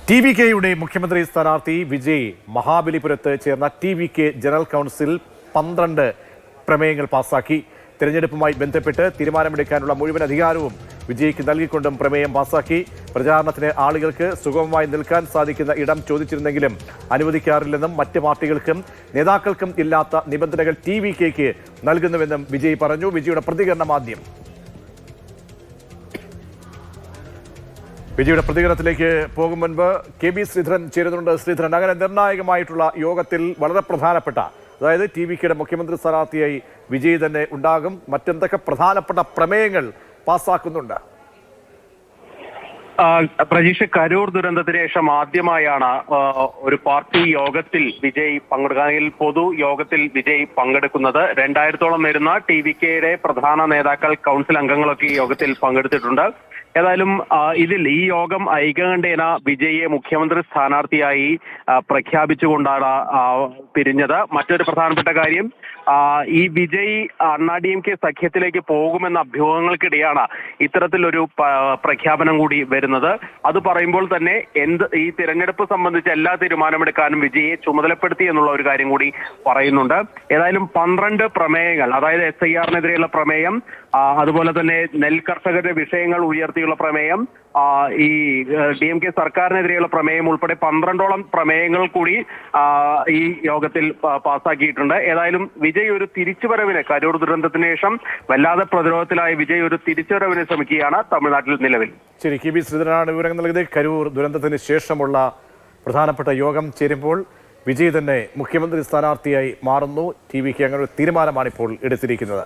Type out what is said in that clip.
ടി.വി.കെയുടെ മുഖ്യമന്ത്രി സ്ഥാനാർത്ഥി വിജയ് മഹാബലിപുരത്ത് ചേർന്ന ടി.വി.കെ ജനറൽ കൗൺസിൽ 12 പ്രമേയങ്ങൾ പാസാക്കി. തെരഞ്ഞെടുപ്പുമായി ബന്ധപ്പെട്ട് തീരുമാനമെടുക്കാനുള്ള മുഴുവൻ അധികാരവും വിജയ്ക്ക് നൽകിക്കൊണ്ടും പ്രമേയം പാസാക്കി. പ്രചാരണത്തിന് ആളുകൾക്ക് സുഗമമായി നിൽക്കാൻ സാധിക്കുന്ന ഇടം ചോദിച്ചിരുന്നെങ്കിലും അനുവദിക്കാറില്ലെന്നും മറ്റ് പാർട്ടികൾക്കും നേതാക്കൾക്കും ഇല്ലാത്ത നിബന്ധനകൾ ടി.വി.കെക്ക് നൽകുന്നുവെന്നും വിജയ് പറഞ്ഞു. വിജയുടെ പ്രതികരണം ആദ്യം. വിജയുടെ പ്രതികരണത്തിലേക്ക് പോകും മുൻപ് കെ.ബി. ശ്രീധരൻ ചേരുന്നുണ്ട്. ശ്രീധരൻ, അങ്ങനെ നിർണായകമായിട്ടുള്ള യോഗത്തിൽ വളരെ പ്രധാനപ്പെട്ട, അതായത് ടി.വി.കെയുടെ മുഖ്യമന്ത്രി സ്ഥാനാർത്ഥിയായി വിജയ് തന്നെ ഉണ്ടാകും. മറ്റെന്തൊക്കെ പ്രധാനപ്പെട്ട പ്രമേയങ്ങൾ പാസ്സാക്കുന്നുണ്ട്? പ്രജീഷ്, കരൂർ ദുരന്തത്തിന് ശേഷം ആദ്യമായാണ് ഒരു പാർട്ടി യോഗത്തിൽ വിജയ് പങ്കെടുക്കാൻ, പൊതു യോഗത്തിൽ വിജയ് പങ്കെടുക്കുന്നത്. 2000-ഓളം വരുന്ന ടി.വി.കെയുടെ പ്രധാന നേതാക്കൾ, കൗൺസിൽ അംഗങ്ങളൊക്കെ ഈ യോഗത്തിൽ പങ്കെടുത്തിട്ടുണ്ട്. ഏതായാലും ഈ യോഗം ഐകകണ്ഠേന വിജയെ മുഖ്യമന്ത്രി സ്ഥാനാർത്ഥിയായി പ്രഖ്യാപിച്ചുകൊണ്ടാണ് പിരിഞ്ഞത്. മറ്റൊരു പ്രധാനപ്പെട്ട കാര്യം, ഈ വിജയ് അണ്ണാ-ഡി.എം.കെ സഖ്യത്തിലേക്ക് പോകുമെന്ന അഭ്യൂഹങ്ങൾക്കിടെയാണ് ഇത്തരത്തിലൊരു പ്രഖ്യാപനം കൂടി വരുന്നത്. അത് പറയുമ്പോൾ തന്നെ ഈ തിരഞ്ഞെടുപ്പ് സംബന്ധിച്ച് എല്ലാ തീരുമാനമെടുക്കാനും വിജയെ ചുമതലപ്പെടുത്തി എന്നുള്ള ഒരു കാര്യം കൂടി പറയുന്നുണ്ട്. ഏതായാലും 12 പ്രമേയങ്ങൾ, അതായത് SIR-നെതിരെയുള്ള പ്രമേയം, അതുപോലെ തന്നെ നെൽ കർഷകരുടെ വിഷയങ്ങൾ ഉയർത്തിയുള്ള പ്രമേയം, ഈ DMK സർക്കാരിനെതിരെയുള്ള പ്രമേയം ഉൾപ്പെടെ 12ഓളം പ്രമേയങ്ങൾ കൂടി ഈ യോഗത്തിൽ പാസ്സാക്കിയിട്ടുണ്ട്. ഏതായാലും വിജയ് ഒരു തിരിച്ചുവരവിന്, കരൂർ ദുരന്തത്തിന് ശേഷം വല്ലാതെ പ്രതിരോധത്തിലായ വിജയ് ഒരു തിരിച്ചുവരവിന് ശ്രമിക്കുകയാണ് തമിഴ്നാട്ടിൽ നിലവിൽ. ശരി, കെ.ബി. ശ്രീധരനാണ് വിവരങ്ങൾ നൽകിയത്. കരൂർ ദുരന്തത്തിന് ശേഷമുള്ള പ്രധാനപ്പെട്ട യോഗം ചേരുമ്പോൾ വിജയ് തന്നെ മുഖ്യമന്ത്രി സ്ഥാനാർത്ഥിയായി മാറുന്നു. ടി.വി.കെ അങ്ങനെ ഒരു തീരുമാനമാണ് ഇപ്പോൾ എടുത്തിരിക്കുന്നത്.